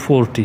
40۔